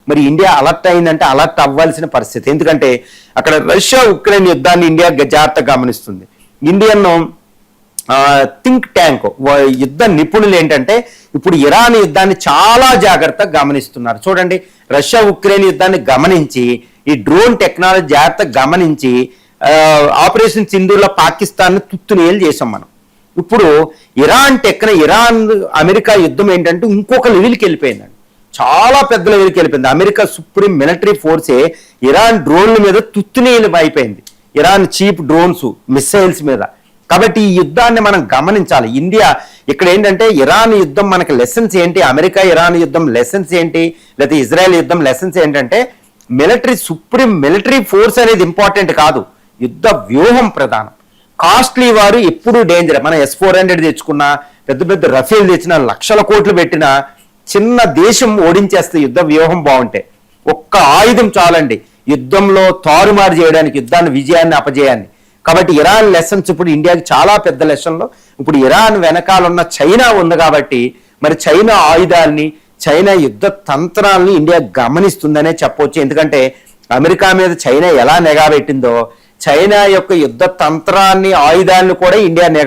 మరి India alert అయిందంటే alert అవ్వాల్సిన పరిస్థితి. ఎందుకంటే అక్కడ రష్యా ఉక్రెయిన్ యుద్ధాన్ని ఇండియా జాగ్రత్తగా గమనిస్తుంది. ఇండియన్ థింక్ ట్యాంక్ యుద్ధ నిపుణులు ఏంటంటే ఇప్పుడు ఇరాన్ యుద్ధాన్ని చాలా జాగ్రత్తగా గమనిస్తున్నారు. చూడండి, రష్యా ఉక్రెయిన్ యుద్ధాన్ని గమనించి ఈ డ్రోన్ టెక్నాలజీ జాగ్రత్తగా గమనించి ఆపరేషన్ సింధూర్లో పాకిస్తాన్ తుత్తునేలు చేసాం మనం. ఇప్పుడు ఇరాన్ అమెరికా యుద్ధం ఏంటంటే ఇంకొక లెవెల్కి వెళ్ళిపోయిందండి, చాలా పెద్ద లెవెల్కి వెళ్ళిపోయింది. అమెరికా సుప్రీం మిలిటరీ ఫోర్సే ఇరాన్ డ్రోన్ల మీద తుత్తునేలు అయిపోయింది, ఇరాన్ చీప్ డ్రోన్స్ మిసైల్స్ మీద. కాబట్టి ఈ యుద్ధాన్ని మనం గమనించాలి. ఇండియా ఇక్కడ ఏంటంటే ఇరాన్ యుద్ధం మనకి లెసన్స్ ఏంటి, అమెరికా ఇరాన్ యుద్ధం లెసన్స్ ఏంటి, లేదా ఇజ్రాయెల్ యుద్ధం లెసన్స్ ఏంటంటే సుప్రీం మిలిటరీ ఫోర్స్ అనేది ఇంపార్టెంట్ కాదు, యుద్ధ వ్యూహం ప్రధానం. కాస్ట్లీ వారు ఎప్పుడు డేంజర్. మన S-400 తెచ్చుకున్నా, పెద్ద పెద్ద రఫేల్ తెచ్చినా, లక్షల కోట్లు పెట్టినా చిన్న దేశం ఓడించేస్తే యుద్ధ వ్యూహం బాగుంటే ఒక్క ఆయుధం చాలండి యుద్ధంలో తారుమారు చేయడానికి, యుద్ధాన్ని విజయాన్ని అపజయాన్ని. కాబట్టి ఇరాన్ లెసన్స్ ఇప్పుడు ఇండియాకి చాలా పెద్ద లెసన్లో. ఇప్పుడు ఇరాన్ వెనకాలన్న చైనా ఉంది కాబట్టి మరి చైనా ఆయుధాలని, చైనా యుద్ధ తంత్రాలని ఇండియా గమనిస్తుందనే చెప్పవచ్చు. ఎందుకంటే అమెరికా మీద చైనా ఎలా నిఘా పెట్టిందో చైనా యొక్క యుద్ధ తంత్రాన్ని, ఆయుధాలను కూడా ఇండియా నిఘా